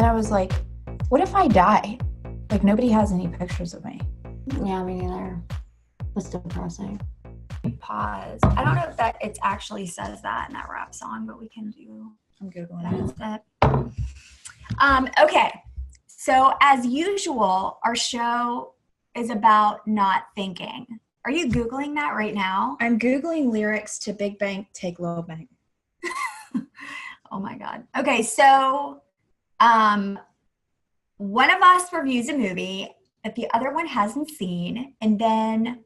then I was like, what if I die? Like, nobody has any pictures of me. Yeah, me neither. That's depressing. Pause. I don't know if that it actually says that in that rap song, but we can do. I'm Googling that. Okay. So as usual, our show is about not thinking. Are you Googling that right now? I'm Googling lyrics to Big Bank, Take Little Bank. Oh my God. Okay. So, one of us reviews a movie that the other one hasn't seen, and then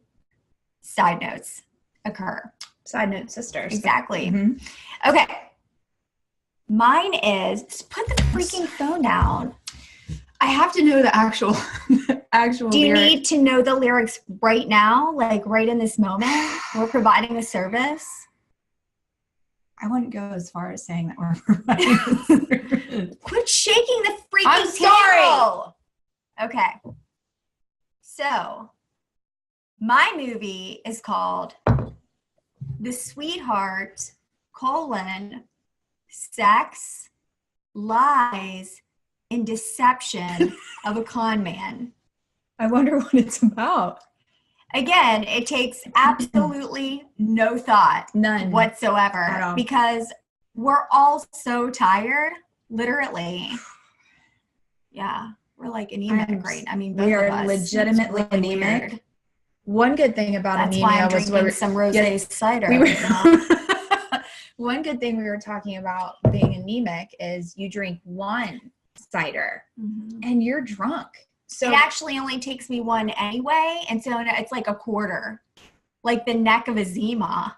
side notes occur. Side note sisters. Exactly. Mm-hmm. Okay. Mine is, just put the freaking phone down. I have to know the actual Do you need to know the lyrics right now? Like right in this moment? We're providing a service? I wouldn't go as far as saying that we're providing a service. Quit shaking the freaking I'm table. Okay. So, my movie is called The Sweetheart, Sex, Lies, and Deception of a Con Man. I wonder what it's about. Again, it takes absolutely no thought. None. Whatsoever. Because we're all so tired, literally. Yeah. We're like anemic, right? I mean, both we are of us. legitimately really anemic. Weird. One good thing about That's anemia why I'm was drinking some rosé cider. One good thing we were talking about being anemic is you drink one cider and you're drunk. So it actually only takes me one anyway, and so it's like a quarter, like the neck of a Zima.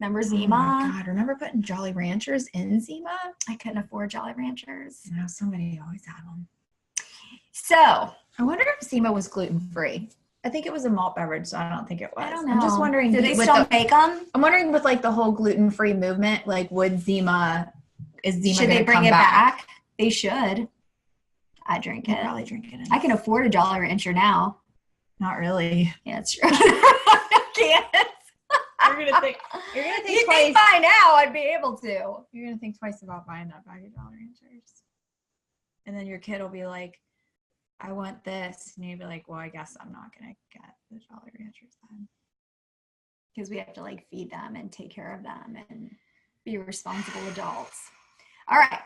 Remember Zima? Oh my God, remember putting Jolly Ranchers in Zima? I couldn't afford Jolly Ranchers. No, somebody always had them. So I wonder if Zima was gluten-free. I think it was a malt beverage, so I don't think it was. I don't know. I'm just wondering. Do they still make them? I'm wondering with like the whole gluten-free movement, like would Zima, is Zima should they bring it back? They should. I drink it. Probably drink it. I can afford a Jolly Rancher now. Not really. Yeah, that's true. I can't. You're gonna think you twice. Think by now I'd be able to. You're gonna think twice about buying that bag of Jolly Ranchers, and then your kid will be like, "I want this," and you'll be like, "Well, I guess I'm not gonna get the Jolly Ranchers then," because we have to like feed them and take care of them and be responsible adults. All right.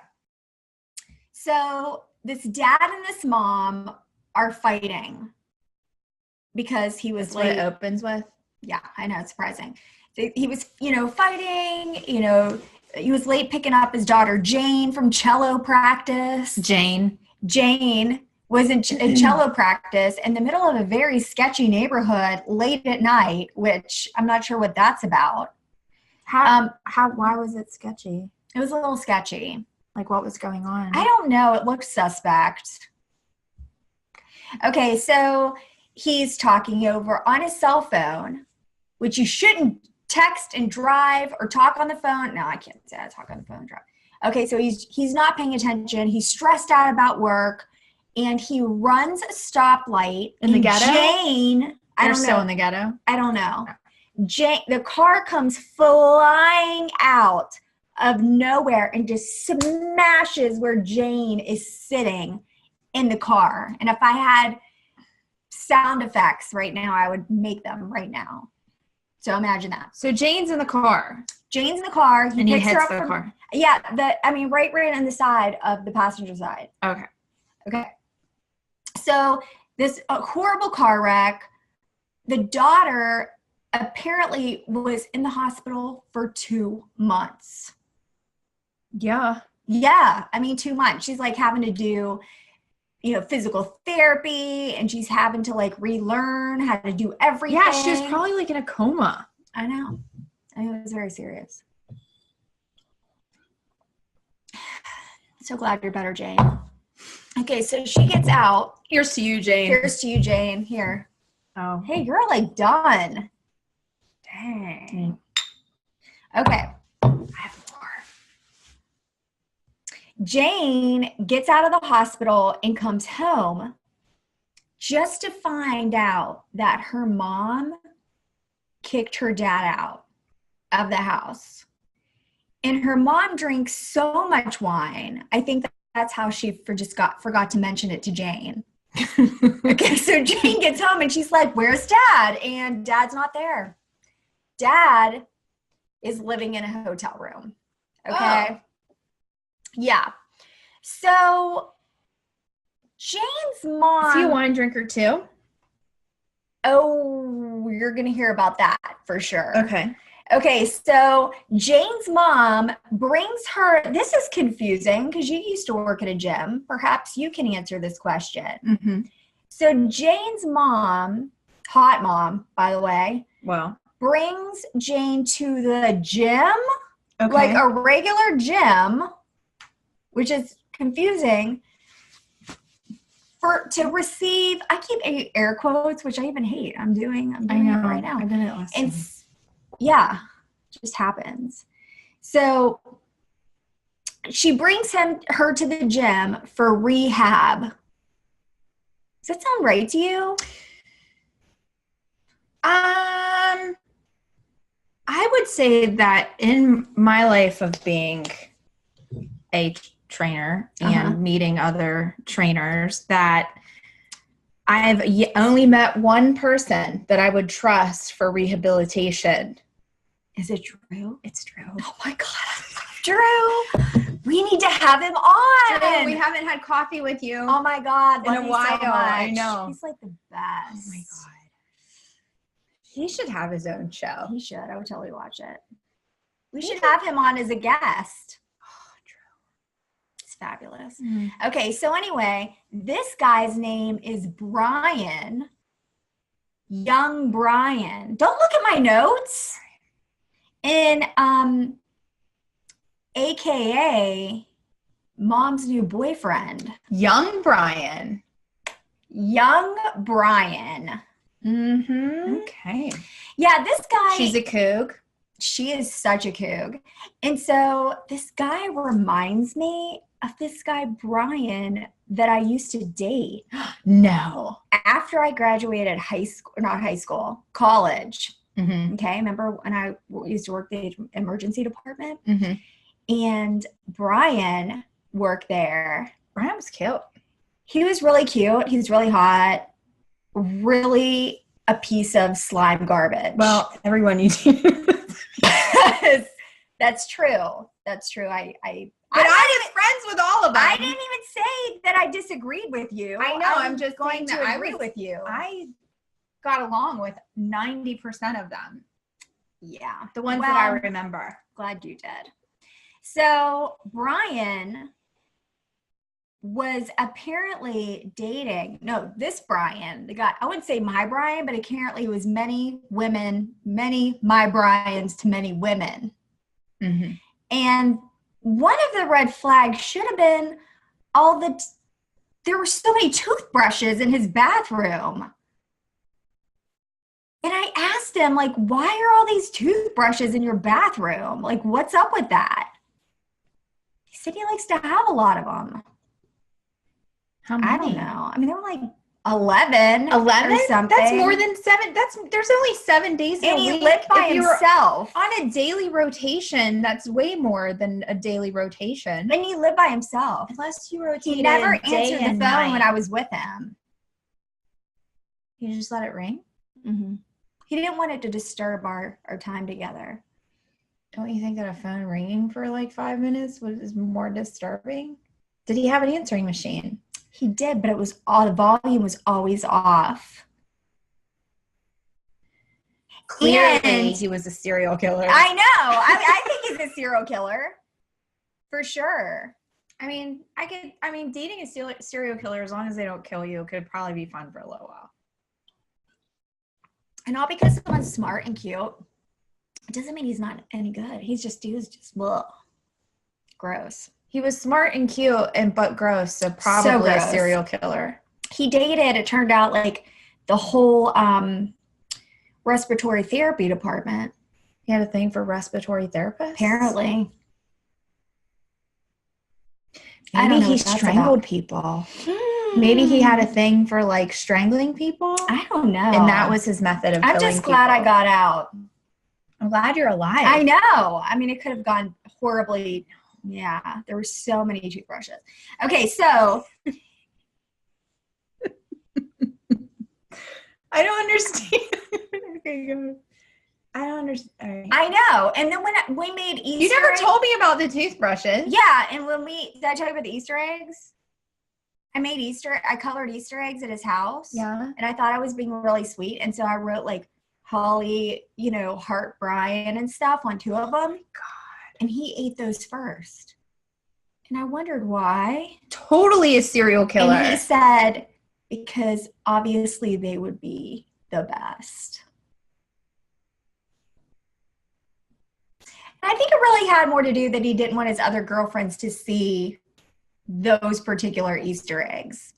So this dad and this mom are fighting because he was late. What it opens with. Yeah, I know, it's surprising. He was, fighting, he was late picking up his daughter Jane from cello practice. Jane was in cello practice in the middle of a very sketchy neighborhood late at night, which I'm not sure what that's about. Why was it sketchy? It was a little sketchy. Like what was going on? I don't know. It looked suspect. Okay, so he's talking over on his cell phone, which you shouldn't text and drive or talk on the phone. No, I can't say I talk on the phone and drive. Okay, so he's not paying attention. He's stressed out about work, and he runs a stoplight in the ghetto. Jane, I don't know. Still in the ghetto. I don't know. Jane, the car comes flying out of nowhere and just smashes where Jane is sitting in the car. And if I had sound effects right now, I would make them right now. So imagine that. So Jane's in the car. Jane's in the car. And he hits the car. Yeah, right on the side of the passenger side. Okay. So this horrible car wreck. The daughter apparently was in the hospital for 2 months. Yeah. 2 months. She's like having to do, physical therapy, and she's having to like relearn how to do everything. Yeah, she was probably like in a coma. I know. It was very serious. So glad you're better, Jane. Okay, so she gets out. Here's to you, Jane. Here. Oh. Hey, you're like done. Dang. Okay. I have more. Jane gets out of the hospital and comes home just to find out that her mom kicked her dad out of the house. And her mom drinks so much wine. I think that's how she forgot to mention it to Jane. Okay, so Jane gets home and she's like, where's Dad? And Dad's not there. Dad is living in a hotel room. Okay. Oh. Yeah. So Jane's mom. Is he a wine drinker too? Oh, you're going to hear about that for sure. Okay. Okay, so Jane's mom brings her, this is confusing because you used to work at a gym. Perhaps you can answer this question. Mm-hmm. So Jane's mom, hot mom, by the way, Well, brings Jane to the gym, okay. like a regular gym, which is confusing, to receive, I keep air quotes, which I even hate. I'm doing it right now. I did it last time. Yeah, just happens. So she brings her to the gym for rehab. Does that sound right to you? I would say that in my life of being a trainer and meeting other trainers, that I've only met one person that I would trust for rehabilitation. Is it true? It's Drew. Oh my God, Drew. We need to have him on. Drew, we haven't had coffee with you. Oh my God. In a love you while. So much. I know. He's like the best. Oh my God. He should have his own show. He should. I would totally watch it. We should have him on as a guest. Oh, Drew. It's fabulous. Mm. Okay, so anyway, this guy's name is Brian. Young Brian. Don't look at my notes. And AKA mom's new boyfriend. Young Brian. Young Brian. Mm-hmm. Okay. Yeah, this guy. She's a kook. She is such a kook. And so this guy reminds me of this guy, Brian, that I used to date. No. After I graduated college. Mm-hmm. Okay. Remember when I used to work the emergency department? Mm-hmm. And Brian worked there. Brian was cute. He was really cute. He was really hot. Really a piece of slime garbage. Well, everyone you do. That's true. That's true. I was friends with all of them. I didn't even say that I disagreed with you. I know. I'm just going saying to that agree with you. I got along with 90% of them. Yeah. The ones that I remember. Glad you did. So Brian was apparently dating, this Brian, the guy, I wouldn't say my Brian, but apparently it was many women, many my Brians to many women. Mm-hmm. And one of the red flags should have been there were so many toothbrushes in his bathroom. And I asked him, like, why are all these toothbrushes in your bathroom? Like, what's up with that? He said he likes to have a lot of them. How many? I don't know. I mean, there were like 11 or something. That's more than 7. There's only 7 days in a week. And he lived by himself. On a daily rotation, that's way more than a daily rotation. And he lived by himself. Unless you rotated. He never day answered the phone and night. when I was with him. You just let it ring? Mm-hmm. He didn't want it to disturb our time together. Don't you think that a phone ringing for like 5 minutes is more disturbing? Did he have an answering machine? He did, but the volume was always off. Clearly, he was a serial killer. I know. I think he's a serial killer. For sure. I mean, dating a serial killer, as long as they don't kill you, could probably be fun for a little while. And all because someone's smart and cute, it doesn't mean he's not any good. He was just ugh. Gross. He was smart and cute but gross, so probably a serial killer. He dated, it turned out, like the whole respiratory therapy department. He had a thing for respiratory therapists? Apparently. Maybe he strangled people. Maybe he had a thing for like strangling people. I don't know. And that was his method of killing people. I'm just glad I got out. I'm glad you're alive. I know. I mean, it could have gone horribly Yeah, there were so many toothbrushes. Okay, so I don't understand. Okay, go ahead. I don't understand. All right. I know. And then when we made Easter You never eggs, told me about the toothbrushes. yeah, and did I tell you about the Easter eggs? I colored Easter eggs at his house. Yeah. And I thought I was being really sweet. And so I wrote like Holly, Heart Brian and stuff on 2 of them. God. And he ate those first. And I wondered why. Totally a serial killer. And he said, because obviously they would be the best. And I think it really had more to do that he didn't want his other girlfriends to see those particular Easter eggs.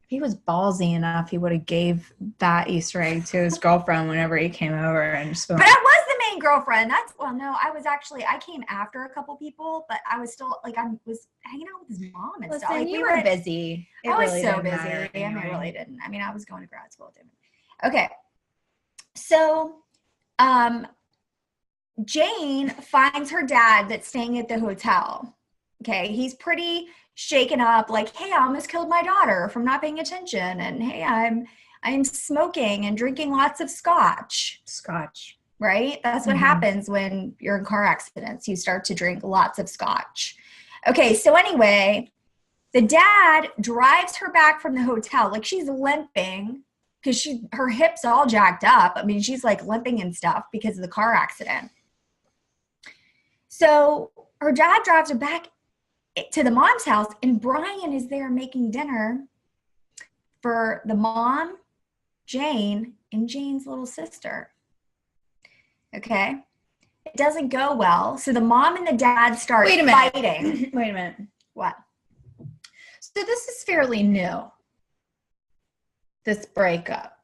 If he was ballsy enough, he would have gave that Easter egg to his girlfriend whenever he came over and just. But I was the main girlfriend. I came after a couple people, but I was still I was hanging out with his mom and stuff. Like, you were busy. I was so busy. Anyway. I really didn't. I mean, I was going to grad school. Okay. So, Jane finds her dad that's staying at the hotel. Okay, he's pretty shaken up, like, hey, I almost killed my daughter from not paying attention, and hey, I'm smoking and drinking lots of scotch. Scotch. Right? That's what happens when you're in car accidents. You start to drink lots of scotch. Okay, so anyway, the dad drives her back from the hotel. Like, she's limping because her hips all jacked up. I mean, she's like limping and stuff because of the car accident. So her dad drives her back to the mom's house, and Brian is there making dinner for the mom, Jane, and Jane's little sister. Okay? It doesn't go well. So the mom and the dad start fighting. Wait a minute. What? So this is fairly new, this breakup.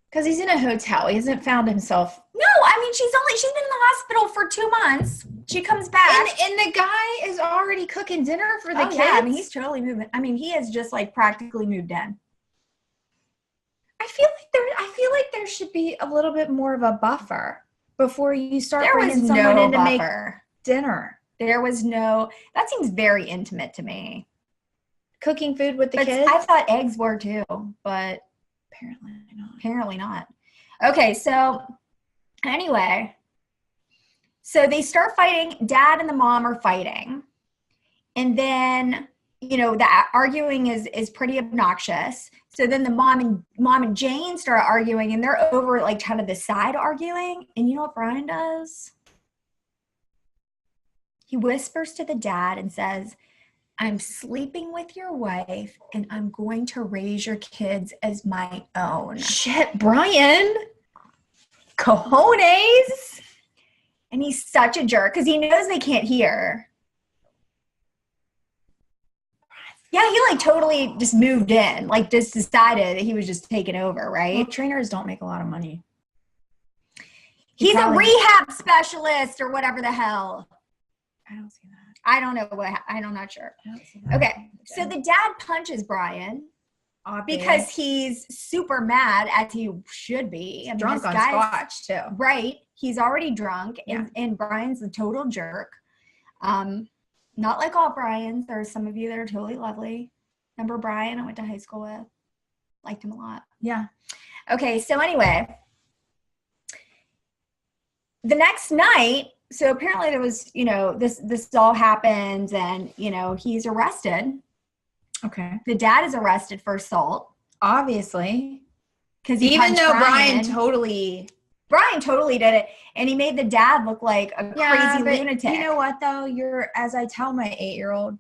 Because he's in a hotel. He hasn't found himself. No, I mean, she's been in the hospital for 2 months. She comes back. And the guy is already cooking dinner for the kids. Yeah, I mean, he's totally moving. I mean, he has just like practically moved in. I feel like there should be a little bit more of a buffer before you start bringing someone in to make dinner. That seems very intimate to me. Cooking food with the kids? I thought eggs were too, but apparently not. Okay, so anyway, so they start fighting. Dad and the mom are fighting. And then, the arguing is pretty obnoxious. So then the mom and Jane start arguing, and they're over like kind of the side arguing. And you know what Brian does? He whispers to the dad and says, I'm sleeping with your wife, and I'm going to raise your kids as my own. Shit, Brian. Cojones. And he's such a jerk because he knows they can't hear. Yeah, he like totally just moved in, like just decided that he was just taking over, right? Well, trainers don't make a lot of money. He's a rehab specialist or whatever the hell. I don't see that. I don't know I'm not sure. Okay, so the dad punches Brian because he's super mad, as he should be. I mean, drunk on scotch too. Right, he's already drunk, and Brian's a total jerk. Not like all Brians. There are some of you that are totally lovely. Remember Brian I went to high school with? Liked him a lot. Yeah. Okay, so anyway, the next night, so apparently there was, this all happens, and, he's arrested. Okay. The dad is arrested for assault. Obviously. Because even though Brian totally did it, and he made the dad look like a crazy lunatic. You know what, though? As I tell my 8-year-old,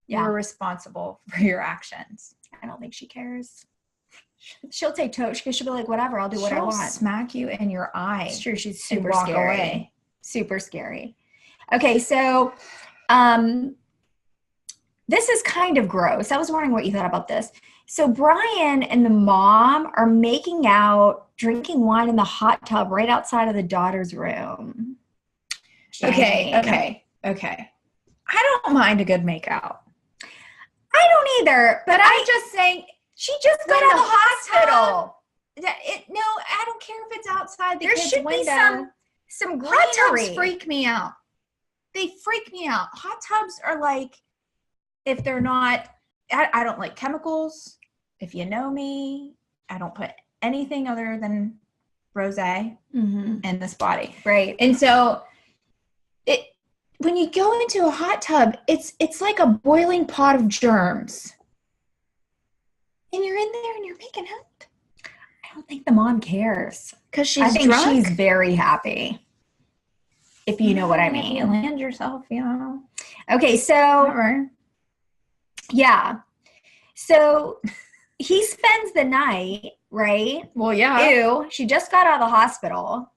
you're responsible for your actions. I don't think she cares. She'll take because she'll be like, whatever, I'll do what I want. She'll smack you in your eye. It's true. She's super walk scary. Away. Super scary. Okay, so this is kind of gross. I was wondering what you thought about this. So Brian and the mom are making out, drinking wine in the hot tub right outside of the daughter's room. Okay. I don't mind a good makeout. I don't either, but I'm just saying, she just got out of the hospital. No, I don't care if it's outside the there kid's should window. Be some greenery. Hot tubs freak me out. they freak me out. Hot tubs are like, if they're not, I don't like chemicals. If you know me, I don't put anything other than rosé in this body. Right. And so when you go into a hot tub, it's like a boiling pot of germs. And you're in there and you're making out. I don't think the mom cares. Because she's I think drunk? she's very happy. If you know what I mean. You land yourself, you know. Okay, so Whatever. yeah. So he spends the night, right? Well, yeah. Ew, she just got out of the hospital.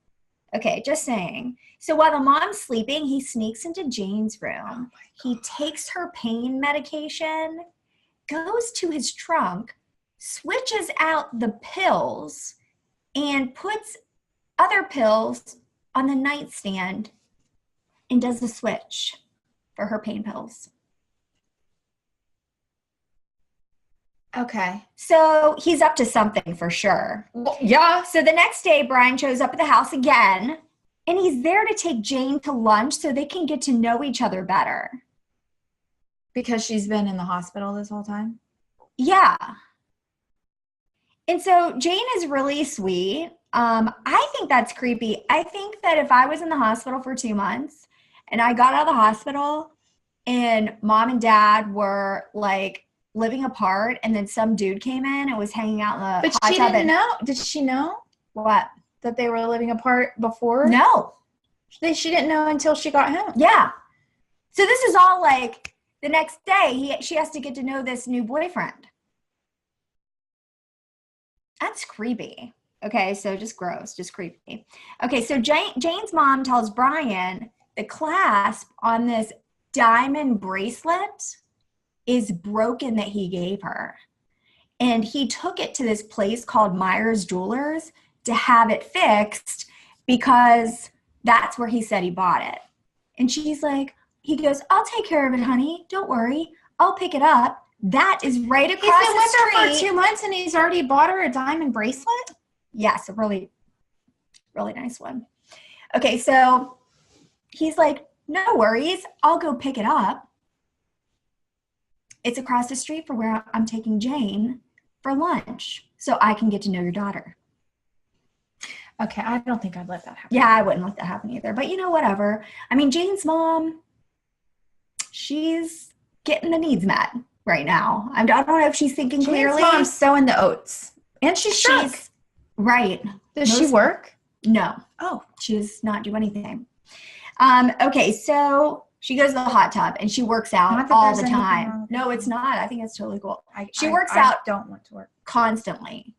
Okay, just saying. So while the mom's sleeping, he sneaks into Jane's room. He takes her pain medication, goes to his trunk, switches out the pills, and puts other pills on the nightstand and does the switch for her pain pills. Okay. So he's up to something for sure. Well, yeah. So the next day, Brian shows up at the house again, and he's there to take Jane to lunch so they can get to know each other better. Because she's been in the hospital this whole time? Yeah. And so Jane is really sweet. I think that's creepy. I think that if I was in the hospital for 2 months and I got out of the hospital and mom and dad were like living apart and then some dude came in and was hanging out in the hot tub. But she didn't know. Did she know What? that they were living apart before? No. She didn't know until she got home. Yeah. So this is all like the next day she has to get to know this new boyfriend. That's creepy. Okay, so just gross, just creepy. Okay, so Jane's mom tells Brian the clasp on this diamond bracelet is broken that he gave her. And he took it to this place called Myers Jewelers to have it fixed because that's where he said he bought it. And she's like, he goes, I'll take care of it, honey. Don't worry. I'll pick it up. That is right across the street. He's been with her for 2 months and he's already bought her a diamond bracelet? Yes, a really, really nice one. Okay, so he's like, no worries. I'll go pick it up. It's across the street from where I'm taking Jane for lunch so I can get to know your daughter. Okay, I don't think I'd let that happen. Yeah, I wouldn't let that happen either. But you know, whatever. I mean, Jane's mom, she's getting the needs met right now. I don't know if she's thinking clearly. Jane's mom's sowing the oats. And she's drunk. Right. Does she work? No. Oh. She does not do anything. Okay, so she goes to the hot tub and she works out all the time. No, it's not. I think it's totally cool. She works out. I don't want to work. Constantly.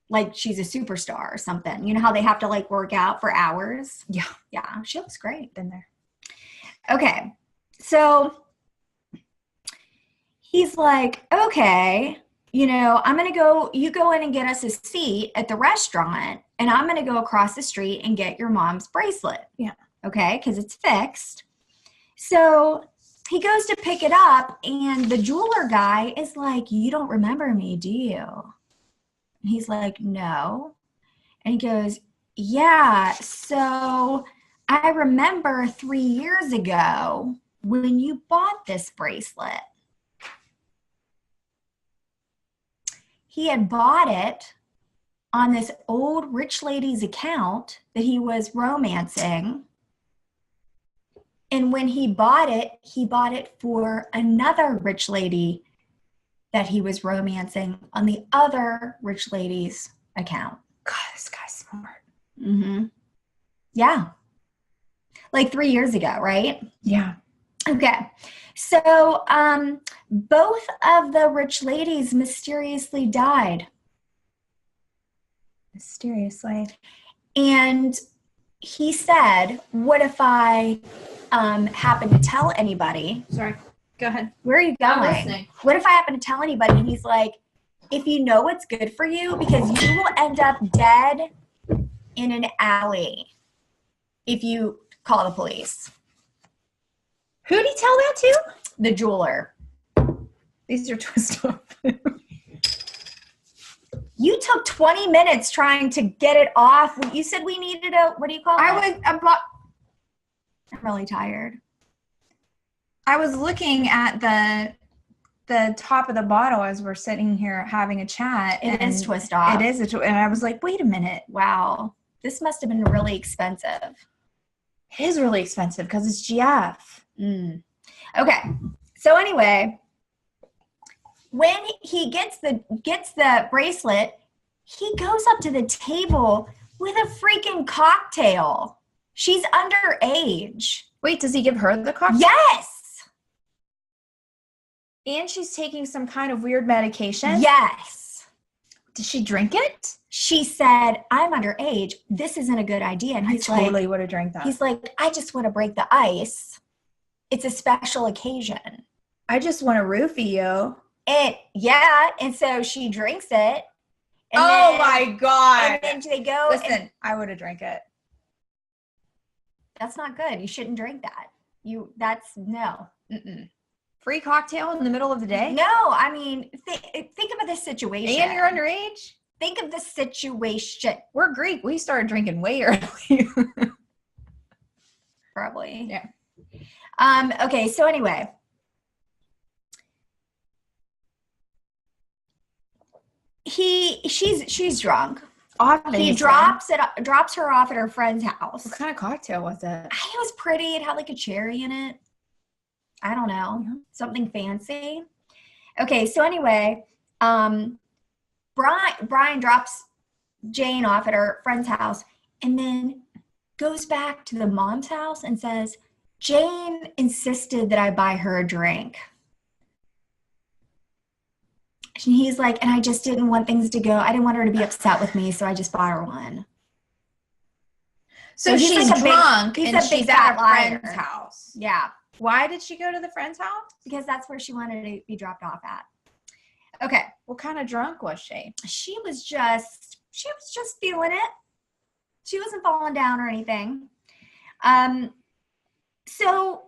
Like she's a superstar or something. You know how they have to like work out for hours? Yeah. Yeah, she looks great. Been there. Okay, so he's like, okay, you know, you go in and get us a seat at the restaurant, and I'm going to go across the street and get your mom's bracelet. Yeah. Okay, because it's fixed. So he goes to pick it up, and the jeweler guy is like, you don't remember me, do you? And he's like, no. And he goes, yeah, so I remember 3 years ago when you bought this bracelet. He had bought it on this old rich lady's account that he was romancing. And when he bought it for another rich lady that he was romancing on the other rich lady's account. God, this guy's smart. Mm-hmm. Yeah. Like 3 years ago, right? Yeah. Okay. So both of the rich ladies mysteriously died. Mysteriously. And he said, what if I happen to tell anybody? Sorry. Go ahead. Where are you going? I'm listening. What if I happen to tell anybody? And he's like, if you know what's good for you, because you will end up dead in an alley if you call the police. Who'd he tell that to? The jeweler. These are twist off. You took 20 minutes trying to get it off. You said we needed what do you call it? I'm really tired. I was looking at the top of the bottle as we're sitting here having a chat. It is twist off. It is and I was like, wait a minute. Wow. This must have been really expensive. It is really expensive because it's GF. Okay. So anyway, when he gets the bracelet, he goes up to the table with a freaking cocktail. She's underage. Wait, does he give her the cocktail? Yes. And she's taking some kind of weird medication? Yes. Did she drink it? She said, I'm underage. This isn't a good idea. And he's totally would have drank that. He's like, I just want to break the ice. It's a special occasion. I just want to roofie you. And so she drinks it. And oh my God. And then they go. Listen, I would have drank it. That's not good. You shouldn't drink that. No. Mm-mm. Free cocktail in the middle of the day? No, I mean, think about this situation. And you're underage? Think of the situation. We're Greek. We started drinking way early. Probably. Yeah. Okay, so anyway. She's drunk. Obviously. He drops her off at her friend's house. What kind of cocktail was it? It was pretty. It had like a cherry in it. I don't know. Something fancy. Okay, so anyway, Brian drops Jane off at her friend's house and then goes back to the mom's house and says, Jane insisted that I buy her a drink. And he's like, and I just didn't want things to go. I didn't want her to be upset with me, so I just bought her one. So she's like drunk and she's at a friend's house. Yeah. Why did she go to the friend's house? Because that's where she wanted to be dropped off at. Okay. What kind of drunk was she? She was just feeling it. She wasn't falling down or anything. So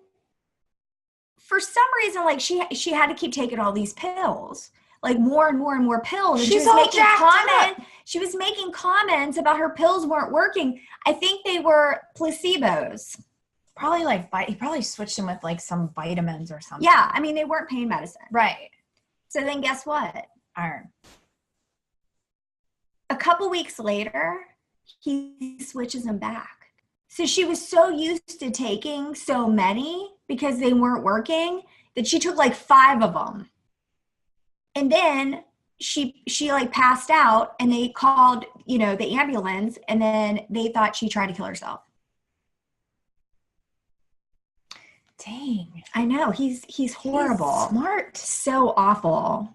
for some reason, like she had to keep taking all these pills, like more and more and more pills. And She's all jacked up. She was making comments about her pills weren't working. I think they were placebos. Probably he probably switched them with like some vitamins or something. Yeah, I mean, they weren't pain medicine. Right. So then guess what? Iron. A couple weeks later, he switches them back. So she was so used to taking so many because they weren't working that she took like 5 of them. And then she like passed out and they called, the ambulance, and then they thought she tried to kill herself. Dang. I know. He's horrible. He's smart. So awful.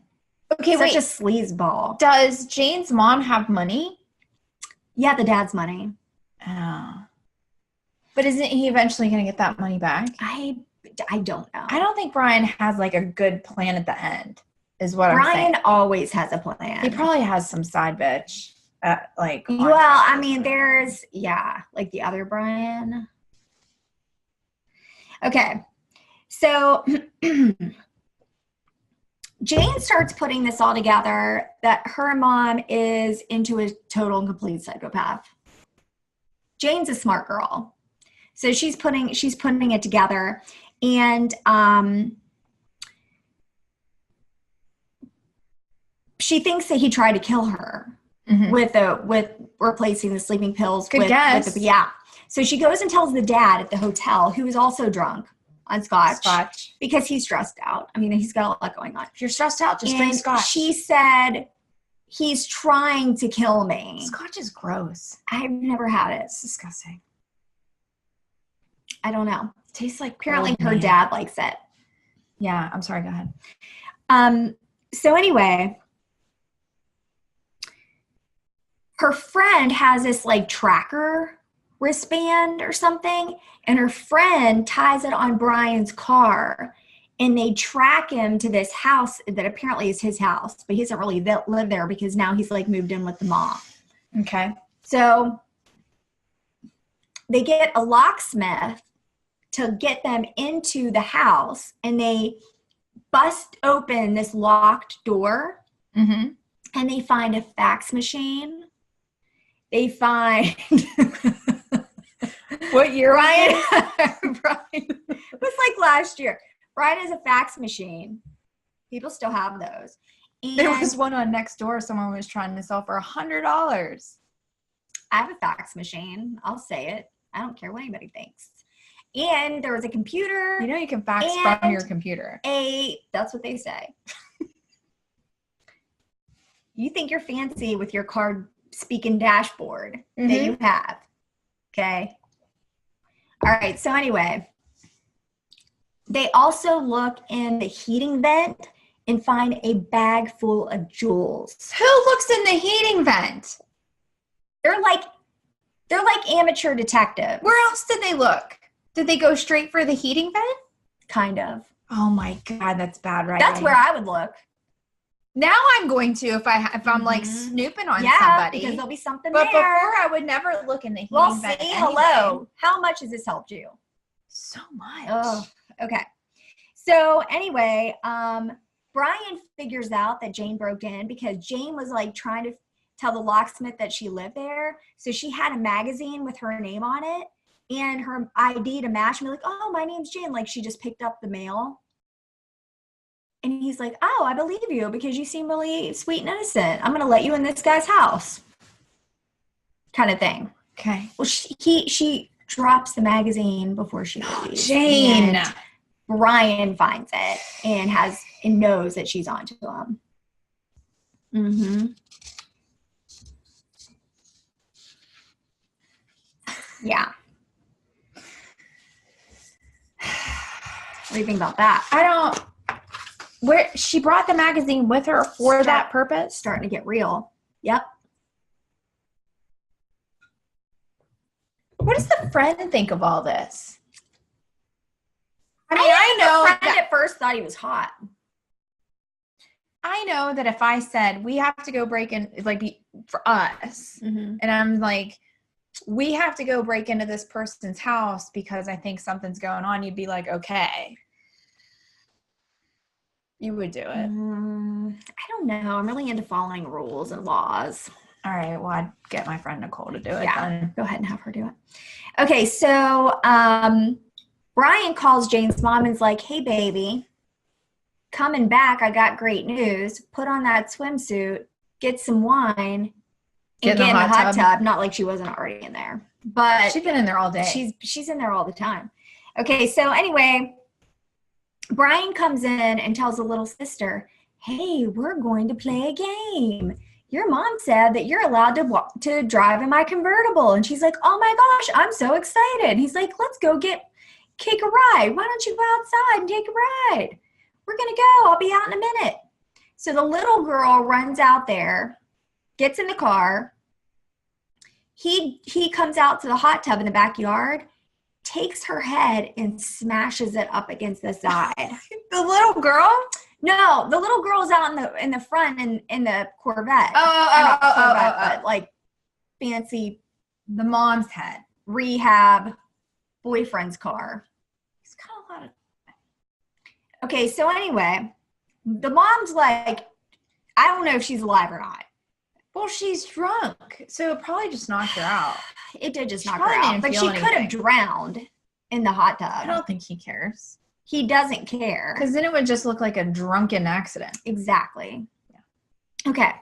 Okay, Such a sleazeball. Does Jane's mom have money? Yeah, the dad's money. Oh. But isn't he eventually going to get that money back? I don't know. I don't think Brian has like a good plan at the end, is what I'm saying. Brian always has a plan. He probably has some side bitch. There's, like the other Brian. Okay, so Jane starts putting this all together that her mom is into a total and complete psychopath. Jane's a smart girl. So she's putting it together, and she thinks that he tried to kill her with replacing the sleeping pills. Good guess. Yeah. So she goes and tells the dad at the hotel, who is also drunk on scotch. Because he's stressed out. I mean, he's got a lot going on. If you're stressed out, just drink scotch. She said, he's trying to kill me. Scotch is gross. I've never had it. It's disgusting. I don't know. It tastes like apparently her dad likes it. Yeah, I'm sorry. Go ahead. So anyway, her friend has this like tracker wristband or something, and her friend ties it on Brian's car, and they track him to this house that apparently is his house, but he doesn't really live there because now he's like moved in with the mom. Okay. So they get a locksmith to get them into the house, and they bust open this locked door, and they find a fax machine. They find What year? Brian, Brian. it was like last year. Brian has a fax machine. People still have those. And There was one on Nextdoor. Someone was trying to sell for $100. I have a fax machine. I'll say it. I don't care what anybody thinks. And there was a computer. You know you can fax from your computer. That's what they say. You think you're fancy with your card speaking dashboard that you have. Okay. All right. So anyway, they also look in the heating vent and find a bag full of jewels. Who looks in the heating vent? They're like amateur detectives. Where else did they look? Did they go straight for the heating vent? Kind of. Oh my God, that's bad, right? That's where I would look. Now I'm going to if I'm like snooping on somebody. Because there'll be something but there. Before I would never look in the heating well, vent. See, anyway. hello. How much has this helped you? So much. Oh, okay. So anyway, Brian figures out that Jane broke in because Jane was like trying to tell the locksmith that she lived there. So she had a magazine with her name on it and her ID to match me, like, oh, my name's Jane. Like she just picked up the mail. And he's like, oh, I believe you because you seem really sweet and innocent. I'm going to let you in this guy's house. Kind of thing. Okay. Well, she drops the magazine before she leaves. Jane. And Brian finds it and knows that she's onto him. Mm-hmm. Yeah. What do you think about that? Where she brought the magazine with her for that purpose? Starting to get real. Yep. What does the friend think of all this? I mean, I know the friend at first thought he was hot. I know that if I said we have to go break in, like for us, and I'm like, we have to go break into this person's house because I think something's going on, you'd be like, okay. You would do it. I don't know. I'm really into following rules and laws. All right. Well, I'd get my friend Nicole to do it. Yeah. Then. Go ahead and have her do it. Okay. So Brian calls Jane's mom and's like, hey, baby, coming back, I got great news. Put on that swimsuit, get some wine, and get in the hot tub. Not like she wasn't already in there. But she's been in there all day. She's in there all the time. Okay. So anyway, Brian comes in and tells the little sister, hey, we're going to play a game. Your mom said that you're allowed to drive in my convertible. And she's like, oh my gosh, I'm so excited. He's like, let's go kick a ride. Why don't you go outside and take a ride? We're going to go. I'll be out in a minute. So the little girl runs out there, gets in the car. He comes out to the hot tub in the backyard, takes her head and smashes it up against the side. The little girl? No, the little girl's out in the front in the Corvette. But like fancy, the mom's head, rehab, boyfriend's car. He's got a lot of. Okay, so anyway, the mom's like, I don't know if she's alive or not. Well, she's drunk, so it probably just knocked her out. It did just knock her out, but she could have drowned in the hot tub. I don't think he cares. He doesn't care. Because then it would just look like a drunken accident. Exactly. Yeah. Okay.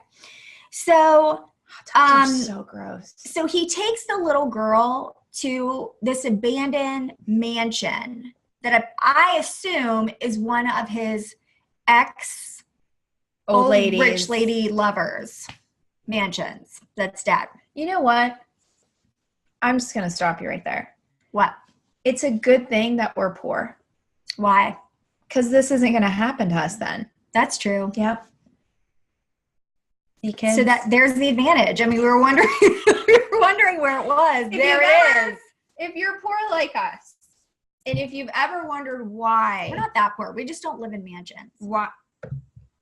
So, so gross. So he takes the little girl to this abandoned mansion that I assume is one of his old rich lady lovers mansions. That's dad. You know what? I'm just going to stop you right there. What? It's a good thing that we're poor. Why? Because this isn't going to happen to us then. That's true. Yep. So there's the advantage. I mean, we were wondering where it was. There it is. If you're poor like us, and if you've ever wondered why. We're not that poor. We just don't live in mansions. Why?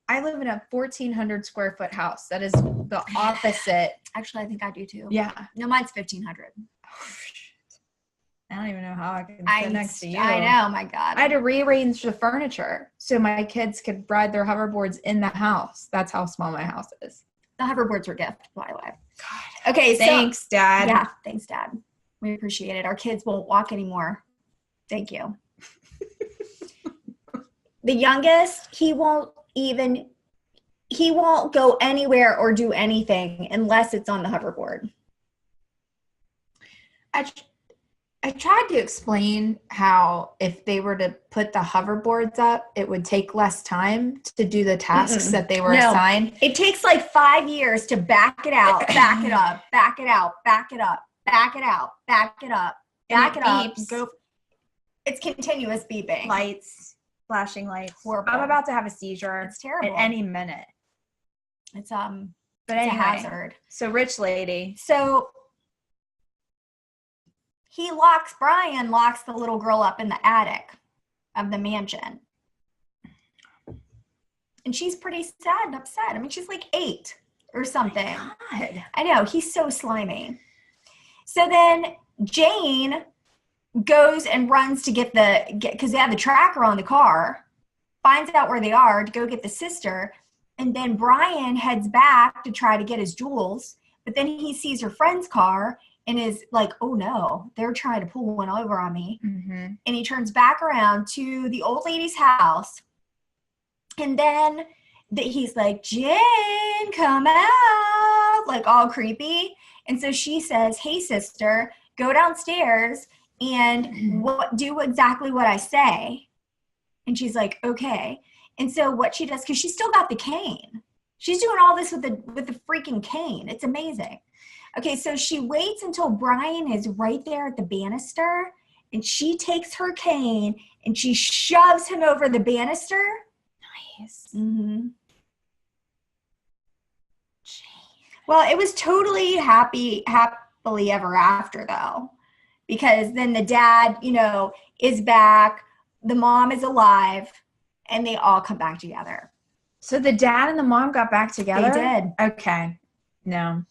I live in a 1,400 square foot house. That is the opposite. Actually, I think I do too. Yeah. No, mine's 1,500. I don't even know how I can sit next to you. I know, my God. I had to rearrange the furniture so my kids could ride their hoverboards in the house. That's how small my house is. The hoverboards were a gift, by the way. God. Okay, thanks, Dad. Yeah, thanks, Dad. We appreciate it. Our kids won't walk anymore. Thank you. The youngest, he won't go anywhere or do anything unless it's on the hoverboard. I tried to explain how if they were to put the hoverboards up, it would take less time to do the tasks that they were assigned. It takes like 5 years to back it out, back it up, back it out, back it up, back it out, back it up, back it up. Go. It's continuous beeping. Lights, flashing lights. Horrible. I'm about to have a seizure. It's terrible. At any minute. It's But it's anyway, a hazard. So rich lady. So Brian locks the little girl up in the attic of the mansion. And she's pretty sad and upset. I mean, she's like 8 or something. Oh my God. I know, he's so slimy. So then Jane goes and runs to because they have the tracker on the car, finds out where they are to go get the sister. And then Brian heads back to try to get his jewels. But then he sees her friend's car and is like, oh no, they're trying to pull one over on me. Mm-hmm. And he turns back around to the old lady's house. And then he's like, Jane, come out, like all creepy. And so she says, hey, sister, go downstairs and do exactly what I say. And she's like, okay. And so what she does, because she's still got the cane. She's doing all this with the freaking cane. It's amazing. Okay, so she waits until Brian is right there at the banister, and she takes her cane and she shoves him over the banister. Nice. Mm-hmm. Well, it was totally happily ever after, though, because then the dad, is back, the mom is alive, and they all come back together. So the dad and the mom got back together? They did. Okay. No.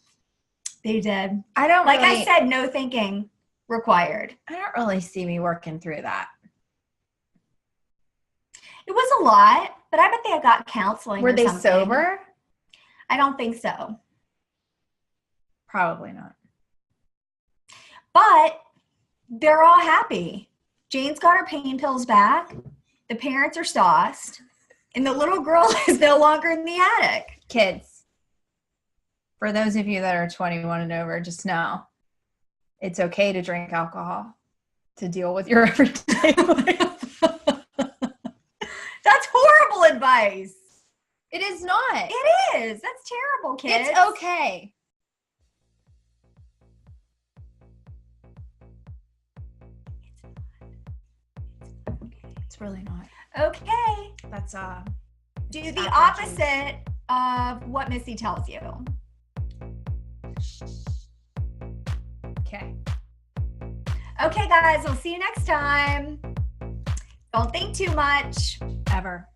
They did. I don't I said, no thinking required. I don't really see me working through that. It was a lot, but I bet they got counseling. Were they something. sober? I don't think so. Probably not. But they're all happy. Jane's got her pain pills back. The parents are sauced. And the little girl is no longer in the attic. Kids, for those of you that are 21 and over, just know it's okay to drink alcohol to deal with your everyday life. That's horrible advice. It is not. It is. That's terrible, kids. It's okay. It's really not. Okay. That's do the opposite of what Missy tells you. Okay. Okay, guys, we'll see you next time. Don't think too much. Ever.